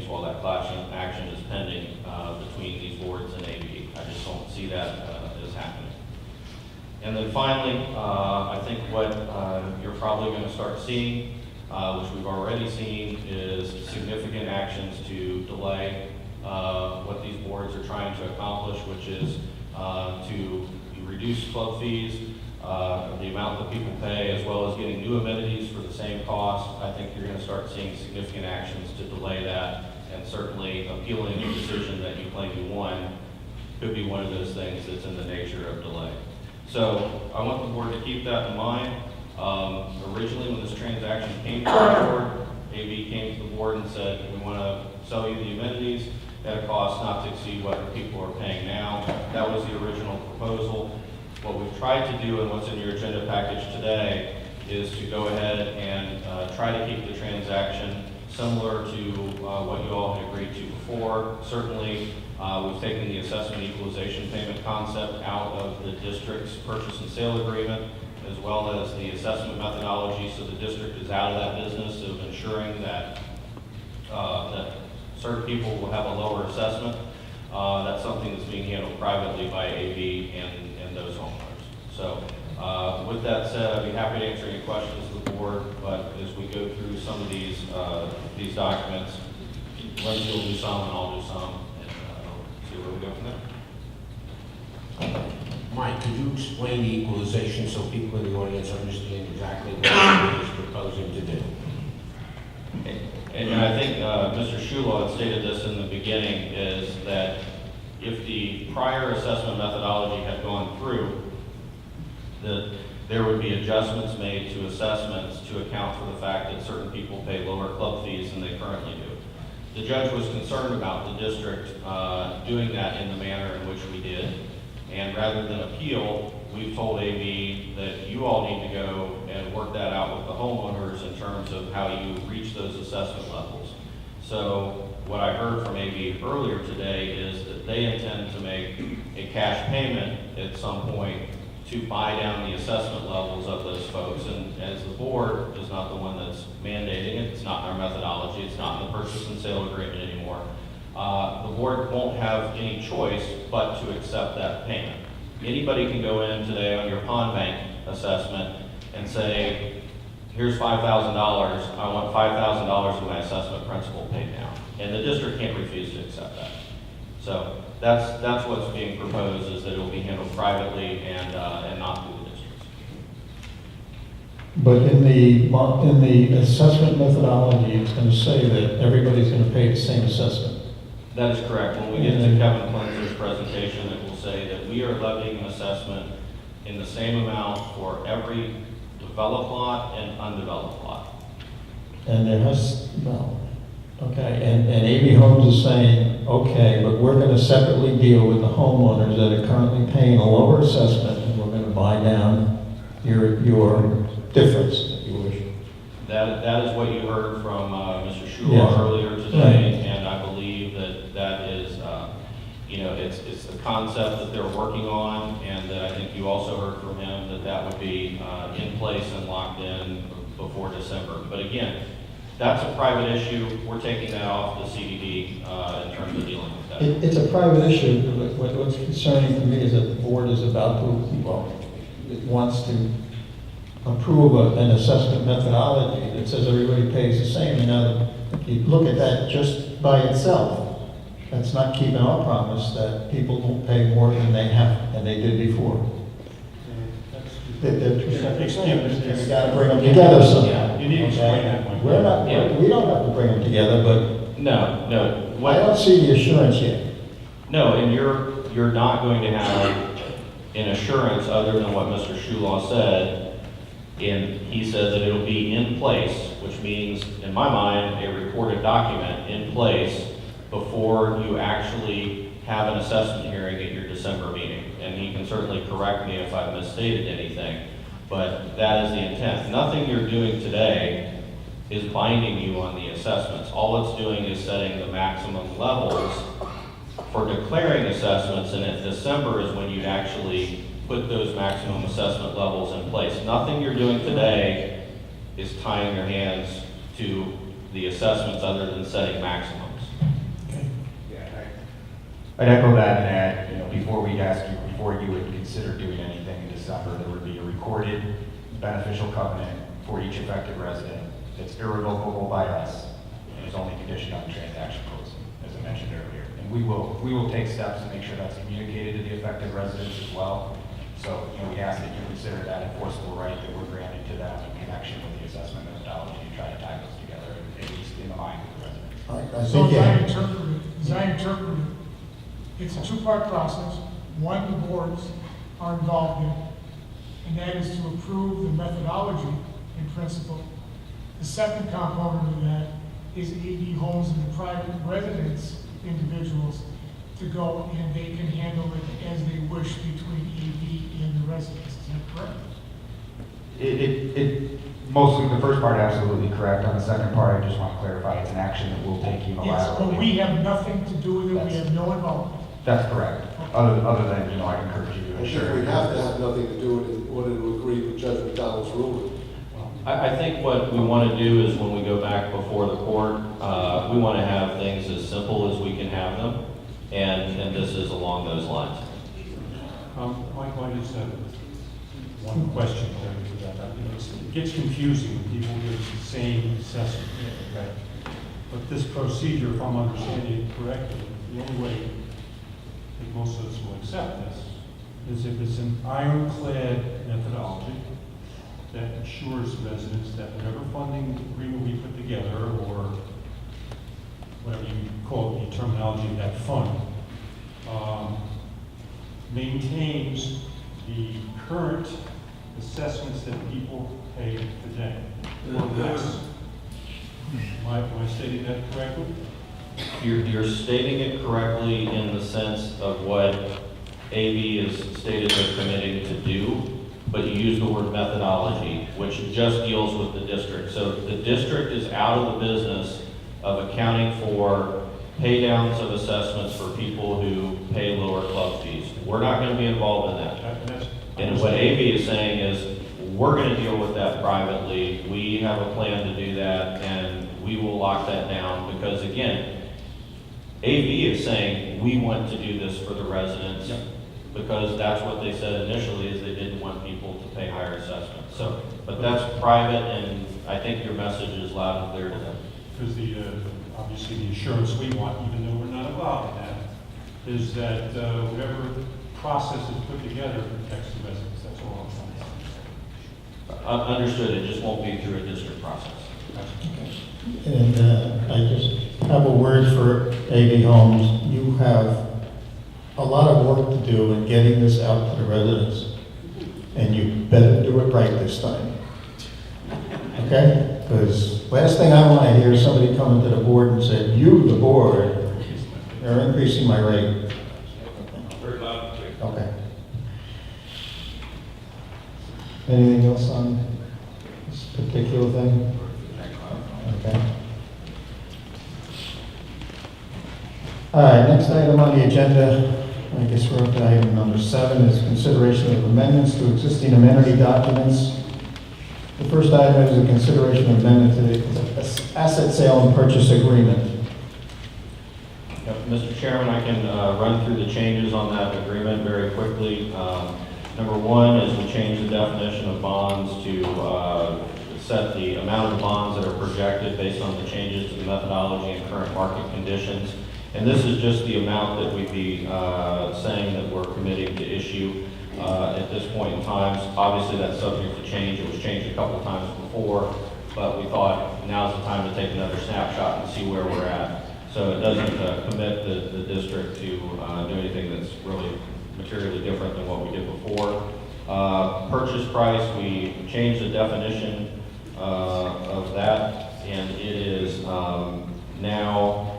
continues while that class action is pending between these boards and AV. I just don't see that as happening. And then finally, I think what you're probably going to start seeing, which we've already seen, is significant actions to delay what these boards are trying to accomplish, which is to reduce club fees, the amount that people pay, as well as getting new amenities for the same cost. I think you're going to start seeing significant actions to delay that, and certainly appealing a decision that you claim you won could be one of those things that's in the nature of delay. So I want the board to keep that in mind. Originally, when this transaction came to the board, AV came to the board and said, we want to sell you the amenities at a cost not to exceed what people are paying now. That was the original proposal. What we've tried to do and what's in your agenda package today is to go ahead and try to keep the transaction similar to what you all had agreed to before. Certainly, we've taken the assessment equalization payment concept out of the district's purchase and sale agreement, as well as the assessment methodology, so the district is out of that business of ensuring that that certain people will have a lower assessment. That's something that's being handled privately by AV and those homeowners. So with that said, I'd be happy to answer any questions of the board, but as we go through some of these documents, Lindsay will do some and I'll do some, and see where we go from there. Mike, could you explain the equalization so people in the audience understand exactly what he is proposing to do? And I think Mr. Shula had stated this in the beginning, is that if the prior assessment methodology had gone through, that there would be adjustments made to assessments to account for the fact that certain people pay lower club fees than they currently do. The judge was concerned about the district doing that in the manner in which we did, and rather than appeal, we've told AV that you all need to go and work that out with the homeowners in terms of how you reach those assessment levels. So what I heard from AV earlier today is that they intend to make a cash payment at some point to buy down the assessment levels of those folks. And as the board is not the one that's mandating it, it's not in our methodology, it's not in the purchase and sale agreement anymore, the board won't have any choice but to accept that payment. Anybody can go in today on your pond bank assessment and say, here's $5,000, I want $5,000 of my assessment principal paid down. And the district can't refuse to accept that. So that's what's being proposed, is that it will be handled privately and not through the districts. But in the assessment methodology, it's going to say that everybody's going to pay the same assessment. That is correct. When we get to Kevin Clinton's presentation, it will say that we are levying an assessment in the same amount for every developed lot and undeveloped lot. And there has, well, okay, and AV Homes is saying, okay, but we're going to separately deal with the homeowners that are currently paying a lower assessment, and we're going to buy down your difference, if you wish. That is what you heard from Mr. Shula Yeah. earlier today, and I believe that is, it's the concept that they're working on, and that I think you also heard from him that would be in place and locked in before December. But again, that's a private issue. We're taking that off the CDD in terms of dealing with that. It's a private issue. What's concerning to me is that the board is about to, well, it wants to approve an assessment methodology that says everybody pays the same. And now, if you look at that just by itself, that's not keeping our promise that people don't pay more than they have and they did before. They're two separate things. You got to bring them together somehow. You need to explain that one. We're not. We don't have to bring them together, but No. I don't see the assurance yet. No, and you're not going to have an assurance other than what Mr. Shulaw said. And he said that it'll be in place, which means, in my mind, a recorded document in place before you actually have an assessment hearing at your December meeting. And he can certainly correct me if I've misstated anything, but that is the intent. Nothing you're doing today is binding you on the assessments. All it's doing is setting the maximum levels for declaring assessments, and in December is when you actually put those maximum assessment levels in place. Nothing you're doing today is tying your hands to the assessments other than setting maximums. I'd echo that and add, before you would consider doing anything in December, there would be a recorded beneficial covenant for each affected resident that's irrevocable by us and is only conditioned on the transaction closing, as I mentioned earlier. And we will take steps to make sure that's communicated to the affected residents as well. So, we ask that you consider that enforceable right that we're granting to them in connection with the assessment methodology and try to tie those together, at least in the mind of the residents. I So think, as I interpret it, it's a two-part process. One, the boards are involved in, and that is to approve the methodology in principle. The second component of that is AD homes and the private residents, individuals, to go and they can handle it as they wish between AD and the residents. Is that correct? Mostly the first part, absolutely correct. On the second part, I just want to clarify, it's an action that we'll take unilaterally. Yes, but we have nothing to do with it. We have no involvement. That's correct. Other than, I encourage you to I ensure. think we have to have nothing to do with it in order to agree with Judge McDonald's ruling. I think what we want to do is when we go back before the court, we want to have things as simple as we can have them, and this is along those lines. Michael, I just have one question for that. It gets confusing when people give the same assessment, right? But this procedure, if I'm understanding it correctly, the only way I think most of us will accept this is if it's an ironclad methodology that ensures residents that whatever funding agreement we put together, or whatever you call the terminology of that fund, maintains the current assessments that people pay today, or less. Am I stating that correctly? You're stating it correctly in the sense of what AB is stated they're committing to do, but you use the word methodology, which just deals with the district. So the district is out of the business of accounting for pay downs of assessments for people who pay lower club fees. We're not going to be involved in that. And what AB is saying is, we're going to deal with that privately. We have a plan to do that, and we will lock that down, because again, AB is saying, we want to do this for the residents, because that's what they said initially, is they didn't want people to pay higher assessments. So, but that's private, and I think your message is loud and clear to them. Because obviously the assurance we want, even though we're not involved in that, is that whatever process is put together protects the residents. That's all I'm saying. Understood, it just won't be through a district process. and I just have a word for AV Homes. You have a lot of work to do in getting this out to the residents, and you better do it right this time. Okay? Because last thing I want to hear is somebody coming to the board and say, you, the board, are increasing my rate. Okay. Anything else on this particular thing? Okay. All right, next item on the agenda, I guess we're up to item number 7, is consideration of amendments to existing amenity documents. The first item is a consideration of amendment to the asset sale and purchase agreement. Yep, Mr. Chairman, I can run through the changes on that agreement very quickly. Number 1 is we changed the definition of bonds to set the amount of bonds that are projected based on the changes to the methodology and current market conditions. And this is just the amount that we'd be saying that we're committing to issue at this point in time. Obviously, that's subject to change. It was changed a couple times before, but we thought now's the time to take another snapshot and see where we're at. So it doesn't commit the district to do anything that's really materially different than what we did before. Purchase price, we changed the definition of that, and it is now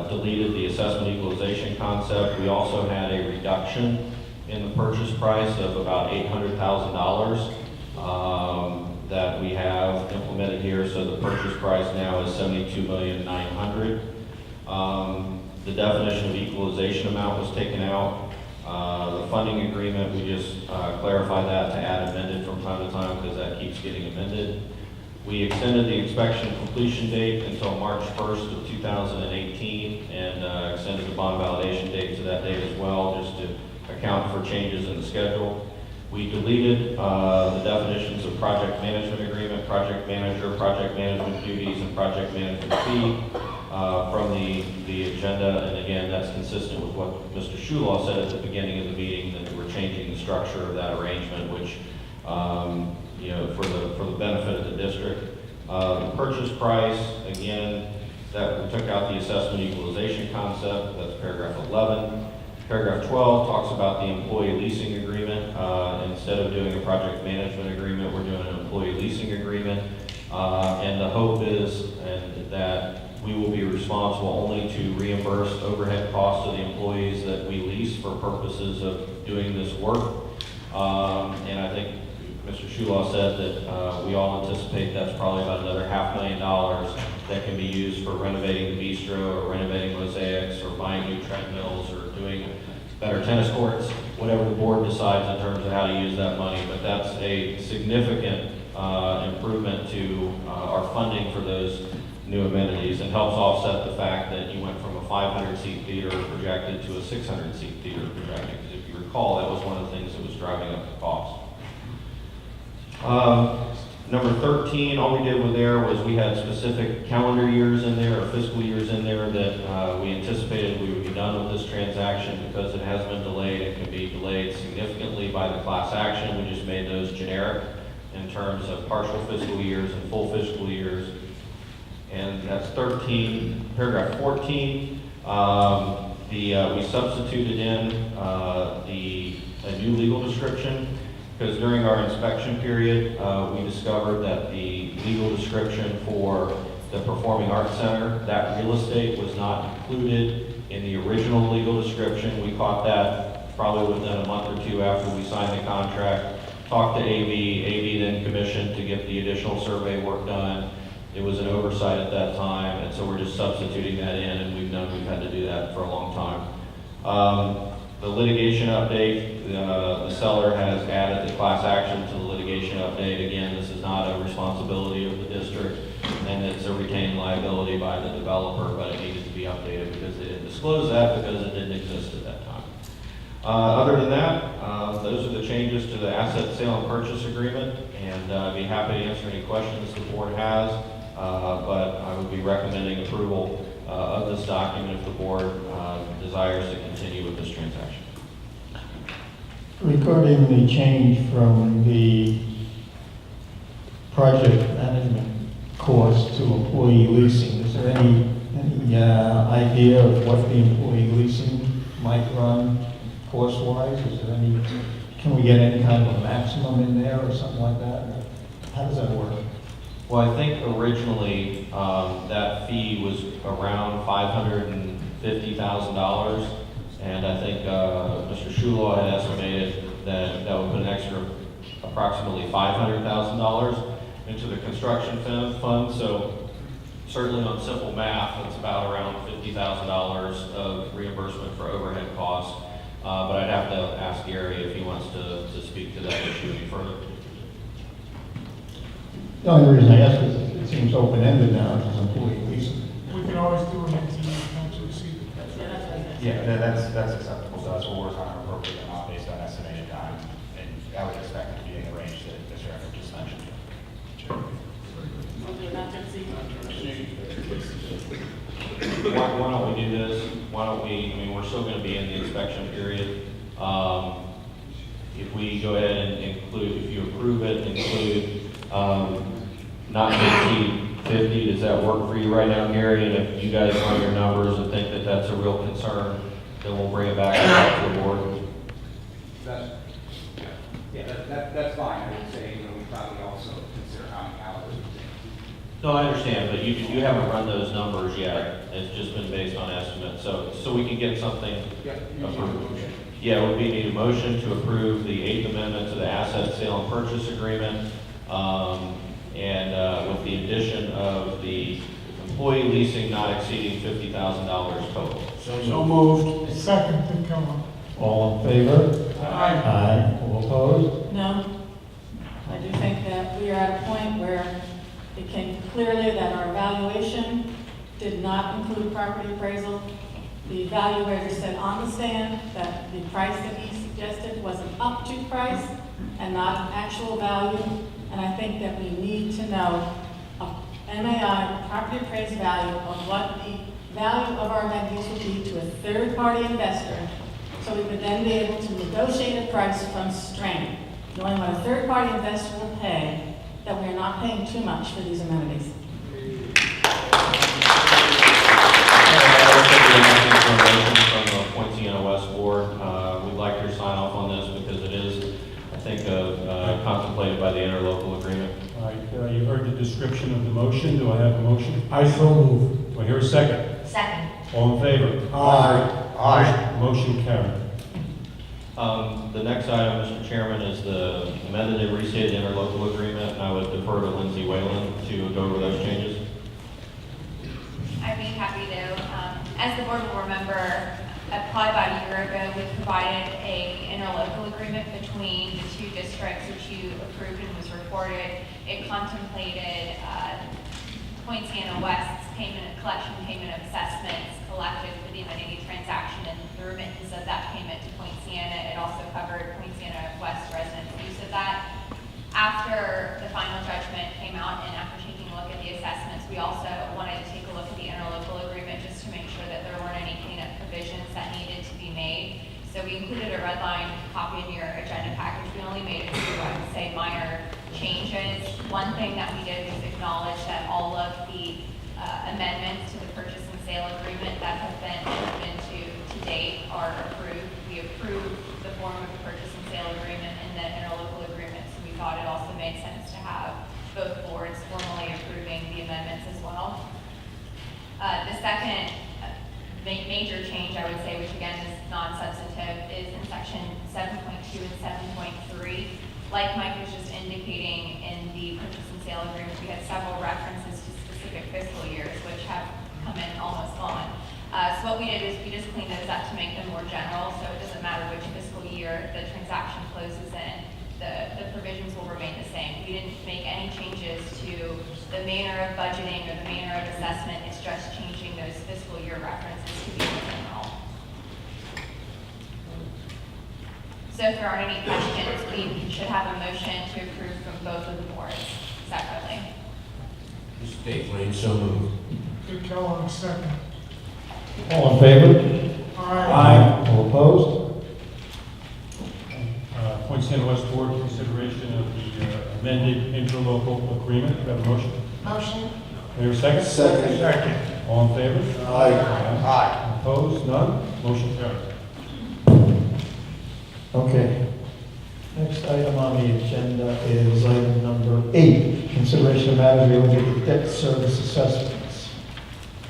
deleted the assessment equalization concept. We also had a reduction in the purchase price of about $800,000 that we have implemented here. So the purchase price now is $72,900,000. The definition of equalization amount was taken out. The funding agreement, we just clarify that to add amended from time to time because that keeps getting amended. We extended the inspection completion date until March 1st of 2018 and extended the bond validation date to that date as well, just to account for changes in the schedule. We deleted the definitions of project management agreement, project manager, project management duties, and project management fee from the agenda. And again, that's consistent with what Mr. Shulaw said at the beginning of the meeting, that we're changing the structure of that arrangement, which, for the benefit of the district. The purchase price, again, that we took out the assessment equalization concept, that's paragraph 11. Paragraph 12 talks about the employee leasing agreement. Instead of doing a project management agreement, we're doing an employee leasing agreement. And the hope is that we will be responsible only to reimburse overhead costs to the employees that we lease for purposes of doing this work. And I think Mr. Shulaw said that we all anticipate that's probably about another $500,000 that can be used for renovating the bistro or renovating mosaics or buying new treadmills or doing better tennis courts, whatever the board decides in terms of how to use that money. But that's a significant improvement to our funding for those new amenities and helps offset the fact that you went from a 500-seat theater projected to a 600-seat theater projected. Because if you recall, that was one of the things that was driving up the cost. Number 13, all we did with there was we had specific calendar years in there or fiscal years in there that we anticipated we would be done with this transaction. Because it has been delayed, it can be delayed significantly by the class action. We just made those generic in terms of partial fiscal years and full fiscal years. And that's 13. Paragraph 14, we substituted in a new legal description. Because during our inspection period, we discovered that the legal description for the Performing Arts Center, that real estate was not included in the original legal description. We caught that probably within a month or two after we signed the contract. Talked to AV. AV then commissioned to get the additional survey work done. It was an oversight at that time, and so we're just substituting that in, and we've known we've had to do that for a long time. The litigation update, the seller has added the class action to the litigation update. Again, this is not a responsibility of the district, and it's a retained liability by the developer, but it needed to be updated because they didn't disclose that because it didn't exist at that time. Other than that, those are the changes to the asset sale and purchase agreement, and I'd be happy to answer any questions the board has, but I would be recommending approval of this document if the board desires to continue with this transaction. Regarding the change from the project management course to employee leasing, is there any idea of what the employee leasing might run course-wise? Is there any, can we get any kind of a maximum in there or something like that? How does that work? Well, I think originally that fee was around $550,000, and I think Mr. Shulaw had estimated that that would put an extra approximately $500,000 into the construction fund. So certainly on simple math, it's about around $50,000 of reimbursement for overhead costs. But I'd have to ask Gary if he wants to speak to that issue any further. The only reason I ask is it seems open-ended now, it's employee leasing. We can always do an MTE, not to receive it. Yeah, that's acceptable, so that's what we're trying to appropriate amount based on estimated time, and I would expect it to be in the range that Mr. Everett just mentioned. Why don't we do this? Why don't we, I mean, we're still gonna be in the inspection period. If we go ahead and include, if you approve it, include, not to exceed 50, does that work for you right now, Gary? And if you guys run your numbers and think that that's a real concern, then we'll bring it back to the board. That's fine. I would say, we probably also consider how many hours. No, I understand, but you haven't run those numbers yet. It's just been based on estimates, so we can get something approved. Yeah, we need a motion to approve the 8th Amendment to the Asset Sale and Purchase Agreement, and with the addition of the employee leasing not exceeding $50,000 total. So moved. Second, Tim Keller. All in favor? Aye. Aye. All opposed? No. I do think that we are at a point where it came clearly that our evaluation did not include property appraisal, The evaluator said on the stand that the price that he suggested was an up-to price and not an actual value. And I think that we need to know a MAI, property appraised value of what the value of our amenities would be to a third-party investor, so we would then be able to negotiate a price from Strain, knowing what a third-party investor will pay, that we're not paying too much for these amenities. From the Point Siena West Board, we'd like your sign off on this because it is, I think, contemplated by the interlocal agreement. All right, you heard the description of the motion. Do I have a motion? I so move. Do I hear a second? Second. All in favor? Aye. Motion carried. The next item, Mr. Chairman, is the amended and restated interlocal agreement, and I would defer to Lindsay Whalen to go over those changes. I'd be happy to. As the board will remember, probably about a year ago, we provided a interlocal agreement between the two districts, which you approved and was recorded. It contemplated Point Siena West's collection payment of assessments collected for the amenity transaction and the remittance of that payment to Point Siena. It also covered Point Siena West residents' use of that. After the final judgment came out and after taking a look at the assessments, we also wanted to take a look at the interlocal agreement just to make sure that there weren't any cleanup provisions that needed to be made. So we included a red line copy in your agenda package. We only made a few, I would say, minor changes. One thing that we did was acknowledge that all of the amendments to the purchase and sale agreement that have been entered into to date are approved. We approved the form of the purchase and sale agreement and the interlocal agreement, so we thought it also made sense to have both boards formally approving the amendments as well. The second major change, I would say, which again is non-substantive, is in section 7.2 and 7.3. Like Mike was just indicating in the purchase and sale agreement, we had several references to specific fiscal years, which have come in almost gone. So what we did is we just cleaned those up to make them more general, so it doesn't matter which fiscal year the transaction closes in, the provisions will remain the same. We didn't make any changes to the manner of budgeting or the manner of assessment, it's just changing those fiscal year references to be more general. So if there aren't any questions, we should have a motion to approve from both of the boards separately. Mr. Dave, so moved. Dick Kellogg, second. All in favor? Aye. All opposed? Point Siena West Board, consideration of the amended interlocal agreement. Do I have a motion? Motion. Do I hear a second? Second. All in favor? Aye. Opposed? None? Motion carried. Okay. Next item on the agenda is item number 8, consideration of matters related to debt service assessments.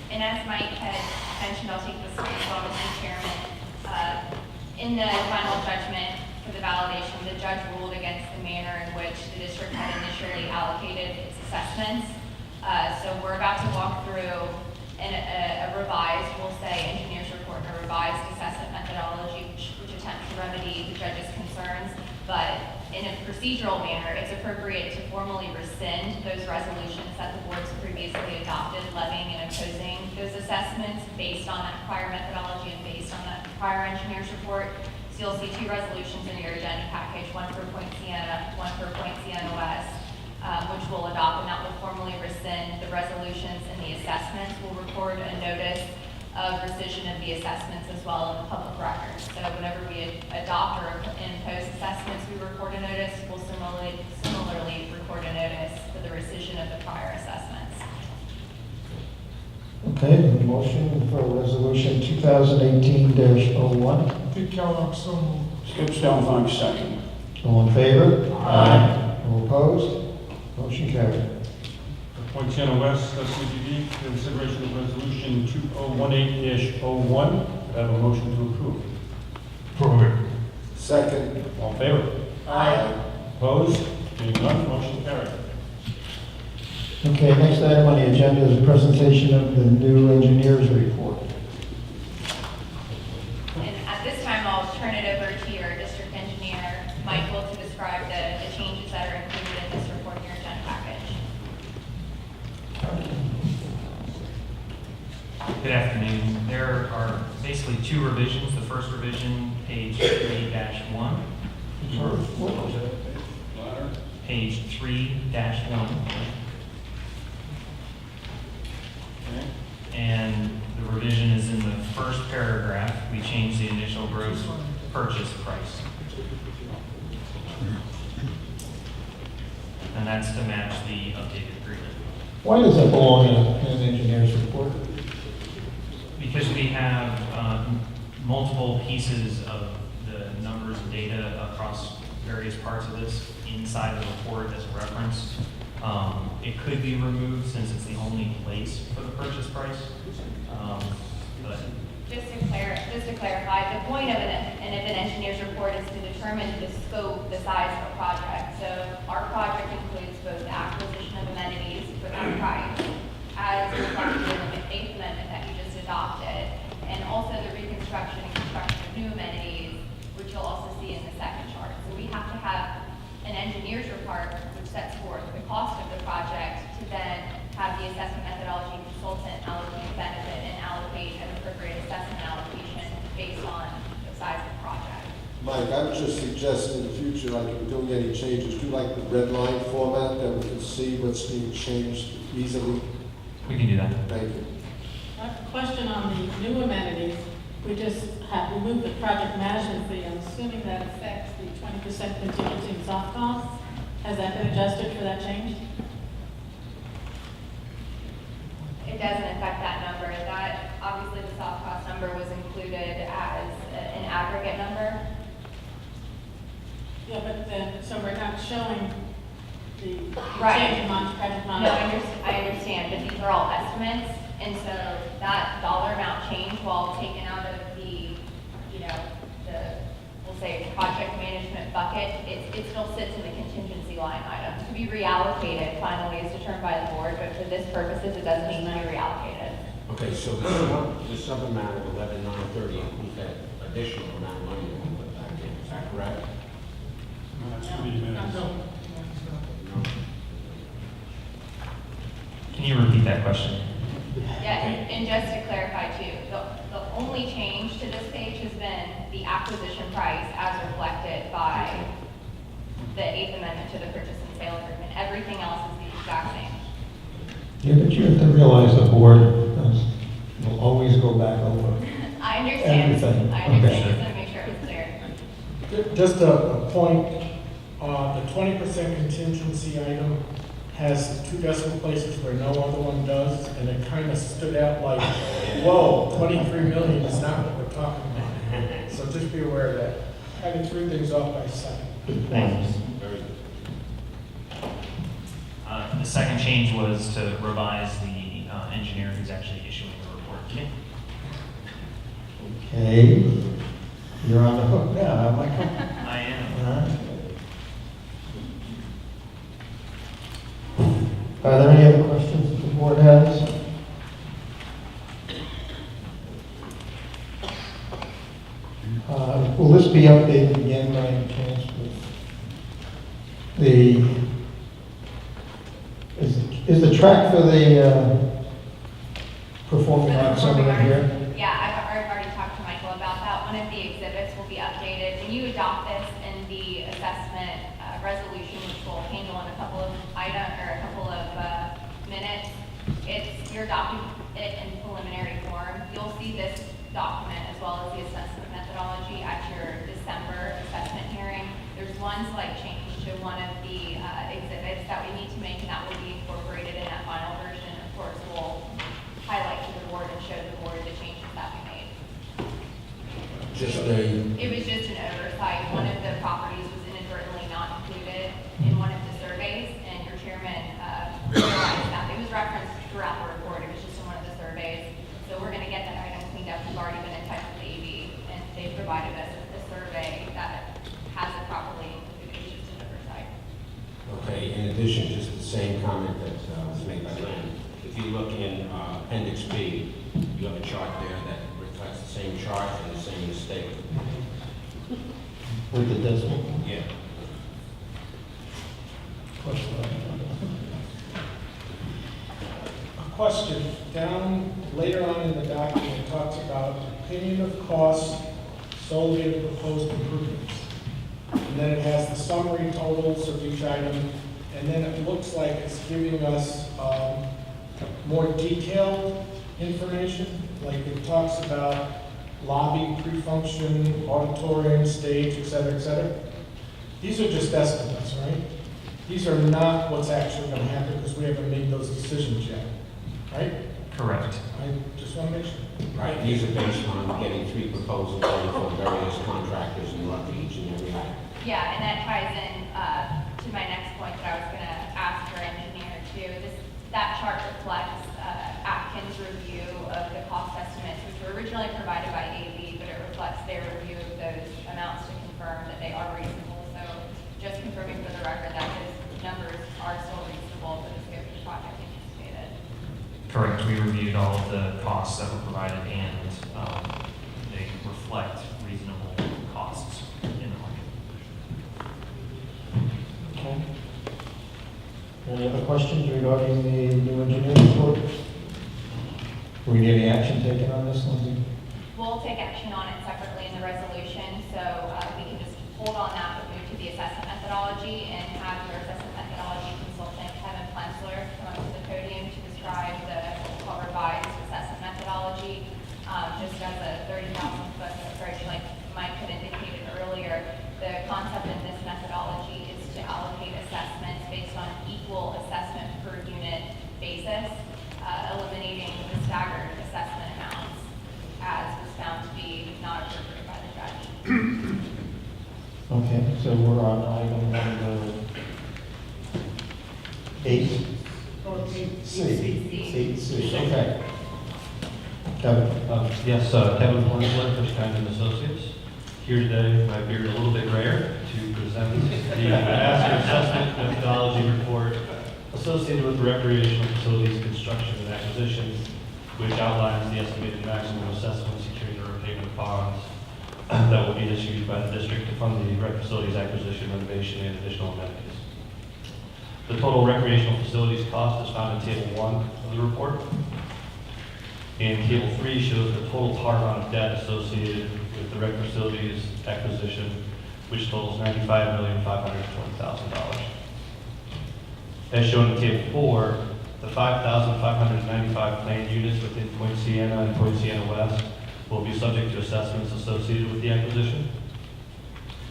And as Mike had mentioned, I'll take this as well, Mr. Chairman. In the final judgment for the validation, the judge ruled against the manner in which the district had initially allocated its assessments. So we're about to walk through a revised, we'll say, engineer's report, and a revised assessment methodology which attempts to remedy the judge's concerns. But in a procedural manner, it's appropriate to formally rescind those resolutions that the boards previously adopted, levying and imposing those assessments based on that prior methodology and based on that prior engineer's report. So you'll see 2 resolutions in your agenda package, one for Point Siena, one for Point Siena West, which we'll adopt, and that will formally rescind the resolutions and the assessments. We'll record a notice of rescission of the assessments as well in the public record. So whenever we adopt or impose assessments, we record a notice. We'll similarly record a notice for the rescission of the prior assessments. Okay, the motion for resolution 2018-01. Dick Kellogg, so moved. Skip Stonefunk, second. All in favor? Aye. All opposed? Motion carried. Point Siena West, CDD, consideration of resolution 2018-01. I have a motion to approve. Second. All in favor? Aye. Opposed? Being none, motion carried. Okay, next item on the agenda is a presentation of the new engineer's report. And at this time, I'll turn it over to your district engineer, Michael, to describe the changes that are included in this report in your agenda package. Good afternoon. There are basically two revisions. The first revision, page 3-1. Page 3-1. And the revision is in the first paragraph. We changed the initial gross purchase price. And that's to match the updated agreement. Why does that belong in an engineer's report? Because we have multiple pieces of the numbers and data across various parts of this inside the report as a reference. It could be removed since it's the only place for the purchase price. But Just to clarify, the point of an engineer's report is to determine the scope, the size of a project. So our project includes both the acquisition of amenities for that price, as reflected in the Eighth Amendment that you just adopted, and also the reconstruction and construction of new amenities, which you'll also see in the second chart. So we have to have an engineer's report which sets forth the cost of the project to then have the assessment methodology consultant allocate the benefit and allocate an appropriate assessment allocation based on the size of the project. Mike, I would just suggest in the future, like if we're doing any changes, do like the red line format that we can see what's being changed easily. we can do that. Thank you. A question on the new amenities. We just have removed the project management fee. I'm assuming that affects the 20% contingency in soft costs. Has that been adjusted for that change? It doesn't affect that number. That, obviously, the soft cost number was included as an aggregate number. Yeah, but then, so we're not showing the Right. change in project No, management. I understand, but these are all estimates, and so that dollar amount change, while taken out of the, we'll say, project management bucket, it still sits in the contingency line item. To be reallocated finally is determined by the board, but for this purposes, it doesn't need to be reallocated. Okay, so the sub-amount of 11,930 includes that additional amount of money that we put back in, is that correct? That's 3 minutes. Can you repeat that question? Yeah, and just to clarify too, the only change to this page has been the acquisition price as reflected by the Eighth Amendment to the purchase and sale agreement. Everything else is the exact same. Yeah, but you have to realize the board will always go back over. I understand. Everything. I understand, Okay. just want to make sure it was clear. Just a point, the 20% contingency item has 2 decimal places where no other one does, and it kind of stood out like, whoa, 23 million is not what we're talking about. So just be aware of that. Kind of threw things off by a second. Thanks. Very good. The second change was to revise the engineer who's actually issuing the report. Okay, you're on the hook now, Michael. I am. All right. Are there any other questions that the board has? Will this be updated again by any chance with the, is the track for the performing arts somewhere in here? Yeah, I've already talked to Michael about that. One of the exhibits will be updated. When you adopt this in the assessment resolution, which we'll handle in a couple of minutes, you're adopting it in preliminary form. You'll see this document as well as the assessment methodology at your December assessment hearing. There's one slight change to one of the exhibits that we need to make, and that will be incorporated in that final version. Of course, we'll highlight to the board and show the board the changes that we made. It was just an oversight. One of the properties was inadvertently not included in one of the surveys, and your chairman realized that. It was referenced throughout the report. It was just in one of the surveys. So we're going to get that item cleaned up. We've already been in touch with the AV, and they provided us with a survey that has it properly included. It's just an oversight. Okay, in addition, just the same comment that was made by Len. If you look in Appendix B, you have a chart there that reflects the same chart and the same mistake. With the decimal? Yeah. A question, down later on in the document, it talks about opinion of costs solely of proposed improvements. And then it has the summary totals of each item, and then it looks like it's giving us more detailed information, like it talks about lobby, pre-function, auditorium, stage, et cetera, et cetera. These are just estimates, right? These are not what's actually gonna happen because we haven't made those decisions yet, right? Correct. I just wanna make sure. Right, these are based on getting 3 proposals in from various contractors and look at each and every item. Yeah, and that ties in to my next point that I was going to ask your engineer too. That chart reflects Atkins' review of the cost estimates, which were originally provided by AV, but it reflects their review of those amounts to confirm that they are reasonable. So just confirming for the record that those numbers are still reasonable for the scope of the project anticipated. Correct. We reviewed all of the costs that were provided, and they reflect reasonable costs in the market. Okay. Any other questions regarding the new engineering report? Do we need any action taken on this, Lindsay? We'll take action on it separately in the resolution, so we can just hold on that, but move to the assessment methodology and have your assessment methodology consultant, Kevin Plensler, come up to the podium to describe the revised assessment methodology. Just as a 30,000-foot approach, like Mike had indicated earlier, the concept in this methodology is to allocate assessments based on equal assessment per unit basis, eliminating the staggered assessment amounts as was found to be not appropriate by the judge. Okay, so we're on item number 8. C. Okay. Kevin? Yes, Kevin Plensler, Fish Kind Associates. Here today, my beard a little bit grayer, to present the master assessment methodology report associated with recreational facilities construction and acquisition, which outlines the estimated maximum assessment security or repayment bonds that will be issued by the district to fund the rec facilities acquisition, renovation, and additional amenities. The total recreational facilities cost is found in Table 1 of the report. And Table 3 shows the total par amount of debt associated with the rec facilities acquisition, which totals $95,520,000. As shown in Table 4, the 5,595 planned units within Point Siena and Point Siena West will be subject to assessments associated with the acquisition.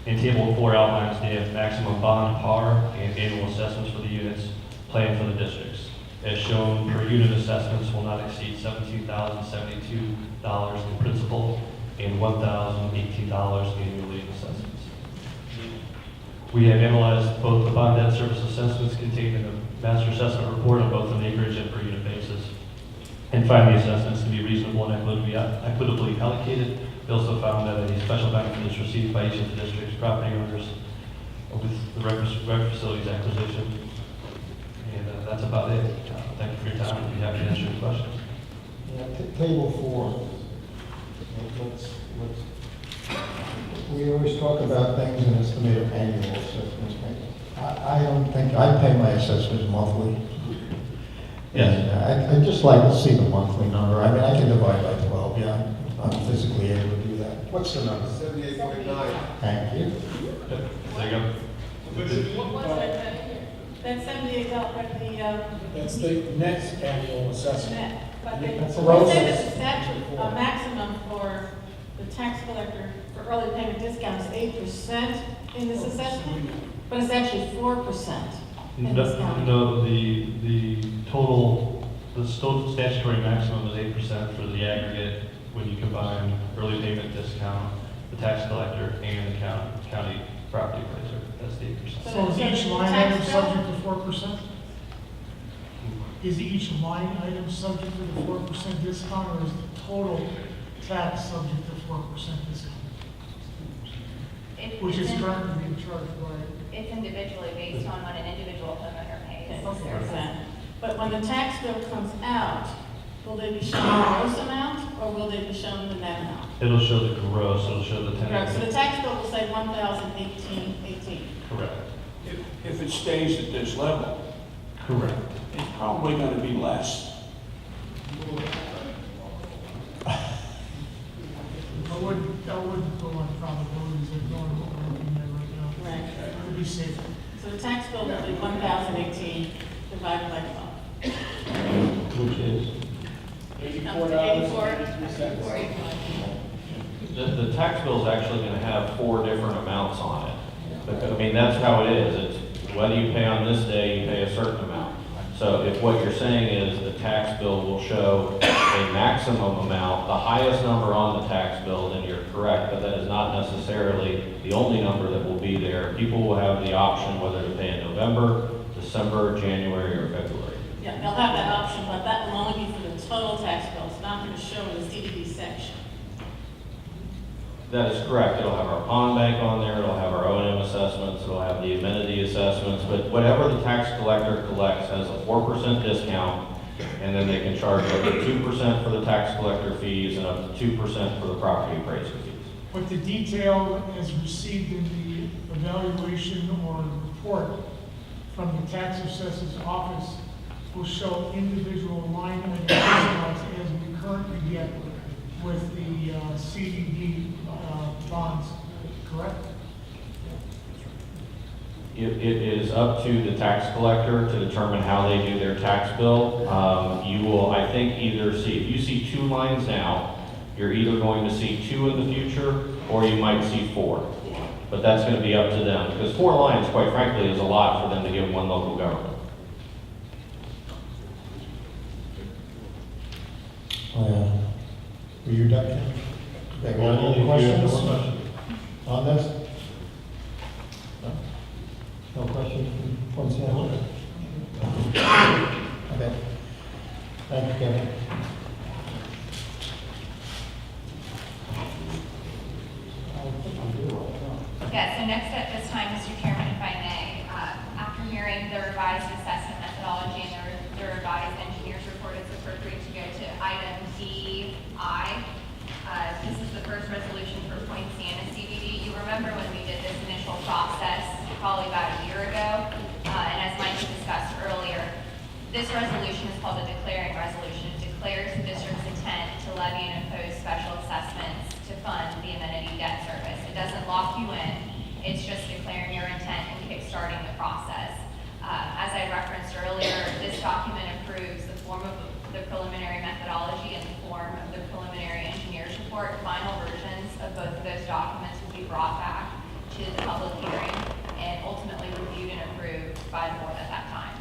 And Table 4 outlines the maximum bond par and annual assessments for the units planned for the districts. As shown, per unit assessments will not exceed $17,072 in principal and $1,018 annually in assessments. We have analyzed both the bond debt service assessments contained in the master assessment report on both an acreage and per unit basis, and find the assessments to be reasonable and equitably allocated. We also found that a special benefit is received by each of the district's property owners with the rec facilities acquisition. And that's about it. Thank you for your time. I'd be happy to answer your questions. Yeah, Table 4. We always talk about things in estimated annual assessments. I don't think, I pay my assessments monthly. Yes. And I'd just like to see the monthly number. I mean, I can divide by 12, yeah. I'm physically able to do that. What's the number? 78.9. Thank you. There you go. What was that? That's $78, That's the next annual assessment. net, but they, That's they a road say that the assessment. statute, maximum for the tax collector for early payment discount is 8% in this assessment, but it's actually 4% in this county. No, the total statutory maximum is 8% for the aggregate when you combine early payment discount, the tax collector, and the county property appraiser. That's the 8%. So is each line item subject to 4%? Is each line item subject to the 4% discount, or is the total tax subject to 4% discount? Which is currently being charged by? It's individually based on what an individual homeowner pays. Okay, 4%. But when the tax bill comes out, will they be shown the gross amount, or will they be shown the net amount? It'll show the gross, it'll show the 10. Right, so the tax bill will say 1,018.18. Correct. If it stays at this level, Correct. it's probably going to be less. ignoring what we're looking at right now. Right. To be safe. So the tax bill will be 1,018 divided by 12. Which is, $84.83. The tax bill is actually gonna have 4 different amounts on it. But, I mean, that's how it is. It's whether you pay on this day, you pay a certain amount. So if what you're saying is the tax bill will show a maximum amount, the highest number on the tax bill, then you're correct, but that is not necessarily the only number that will be there. People will have the option whether to pay in November, December, January, or February. Yeah, they'll have that option, but that will only be for the total tax bill. It's not going to show in the CDD section. That is correct. It'll have our pond bank on there, it'll have our O&M assessments, it'll have the amenity assessments, but whatever the tax collector collects has a 4% discount, and then they can charge up to 2% for the tax collector fees and up to 2% for the property appraiser fees. But the detail as received in the evaluation or report from the tax assessor's office will show individual line item discounts as we currently get with the CDD bonds, correct? It is up to the tax collector to determine how they do their tax bill. You will, I think, either see, if you see 2 lines now, you're either going to see 2 in the future, or you might see 4. But that's going to be up to them, because 4 lines, quite frankly, is a lot for them to give one local government. were you done, Ken? Okay, well, any questions on this? No? No questions from Sam? Okay. Thank you, Kevin. Yeah, so next at this time, Mr. Chairman, if I may, after hearing the revised assessment methodology and the revised engineer's report, it's appropriate to go to item DI. This is the first resolution for Point Siena CDD. You remember when we did this initial process probably about a year ago, and as Mike discussed earlier, this resolution is called a declaring resolution. It declares the district's intent to levy and impose special assessments to fund the amenity debt service. It doesn't lock you in, it's just declaring your intent and kickstarting the process. As I referenced earlier, this document approves the form of the preliminary methodology and the form of the preliminary engineer's report. Final versions of both of those documents will be brought back to the public hearing and ultimately reviewed and approved by the board at that time.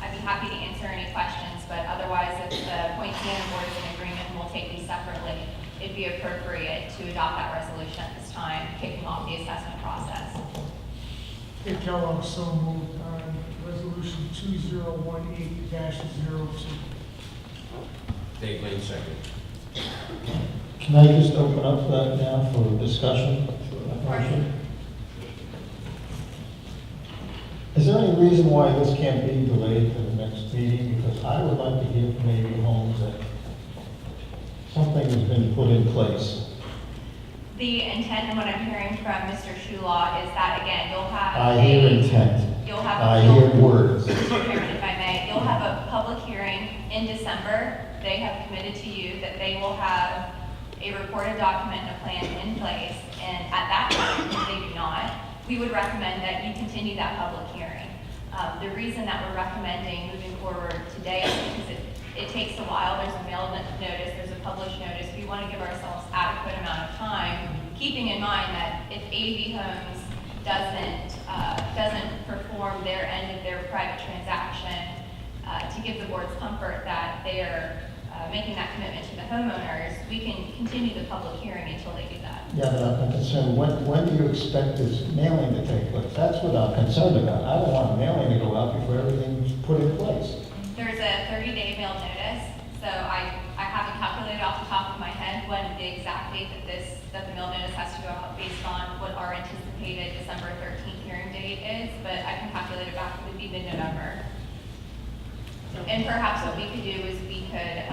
I'd be happy to answer any questions, but otherwise, if the Point Siena board is in agreement and we'll take these separately, it'd be appropriate to adopt that resolution at this time, kicking off the assessment process. Dick Kellogg, so moved on resolution 2018-02. Dave Lane, second. Can I just open up that now for discussion? Motion? Is there any reason why this can't be delayed to the next meeting? Because I would like to hear from maybe homes that something has been put in place. The intent and what I'm hearing from Mr. Shulaw is that, again, you'll have I hear intent. You'll have I hear words. Mr. Chairman, if I may, you'll have a public hearing in December. They have committed to you that they will have a recorded document and a plan in place, and at that time, if they do not, we would recommend that you continue that public hearing. The reason that we're recommending moving forward today is because it takes a while. There's a mail notice, there's a published notice. We want to give ourselves adequate amount of time, keeping in mind that if AV Homes doesn't perform their end of their private transaction, to give the board's comfort that they're making that commitment to the homeowners, we can continue the public hearing until they do that. Yeah, but I'm concerned, when do you expect this mailing to take place? That's what I'm concerned about. I don't want mailing to go out before everything's put in place. There's a 30-day mail notice, so I haven't calculated off the top of my head when the exact date that the mail notice has to go out based on what our anticipated December 13th hearing date is, but I can calculate it back, it would be mid-November. And perhaps what we could do is we could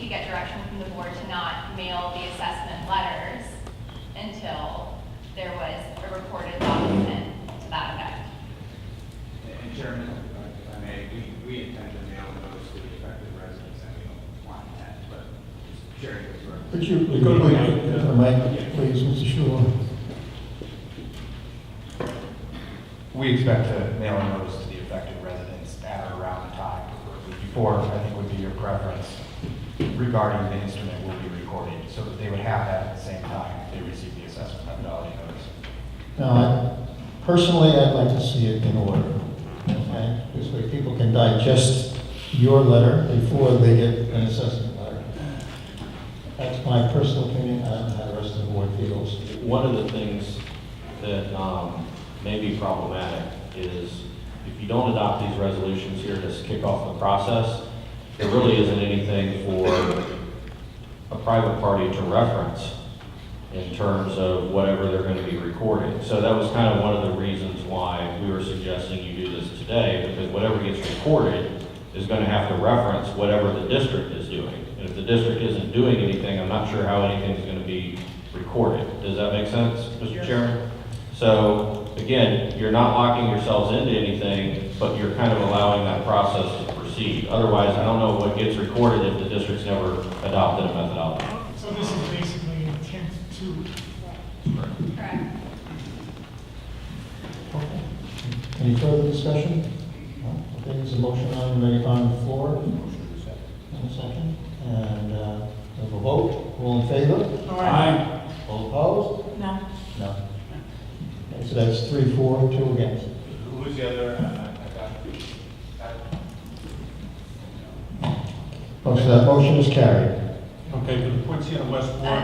get direction from the board to not mail the assessment letters until there was a recorded document to that effect. And Chairman, if I may, we intend to mail those to the affected residents, and we don't want that, but just sharing with you. Could you Go to the mic, to the mic, please, Mr. Shula? We expect to mail a notice to the affected residents at or around the time, before, I think would be your preference, regarding the instrument will be recorded, so that they would have that at the same time they receive the assessment methodology notice. Now, personally, I'd like to see it in order. Okay? This way people can digest your letter before they get an assessment letter. That's my personal opinion. I don't know how the rest of the board feels. One of the things that may be problematic is if you don't adopt these resolutions here to kick off the process, there really isn't anything for a private party to reference in terms of whatever they're going to be recording. So that was kind of one of the reasons why we were suggesting you do this today, because whatever gets recorded is going to have to reference whatever the district is doing. And if the district isn't doing anything, I'm not sure how anything's going to be recorded. Does that make sense, Mr. Chairman? So again, you're not locking yourselves into anything, but you're kind of allowing that process to proceed. Otherwise, I don't know what gets recorded if the district's never adopted a methodology. So this is basically intent to. Correct. Okay. Any further discussion? No? Okay, there's a motion on the floor. And a second. And we have a vote. All in favor? Aye. All opposed? No. No. Okay, so that's 3-4, 2 against. Who's the other? Oh, so that motion is carried. Okay, for the Poinciana West Board,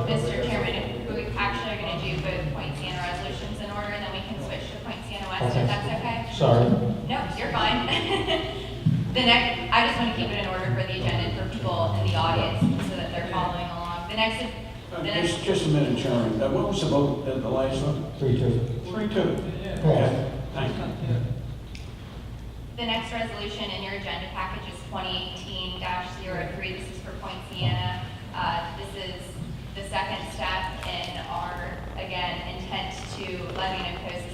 Mr. Chairman, if we actually are going to do both Poinciana resolutions in order, then we can switch to Poinciana West, Okay. if that's okay? Sorry. No, you're fine. The next, I just want to keep it in order for the agenda for people in the audience so that they're following along. The next, Just a minute, Chairman. What was the vote at the last one? 3-2. 3-2. Okay. Thank you. the next resolution in your agenda package is 2018-03. This is for Poinciana. This is the second step in our, again, intent to levy and impose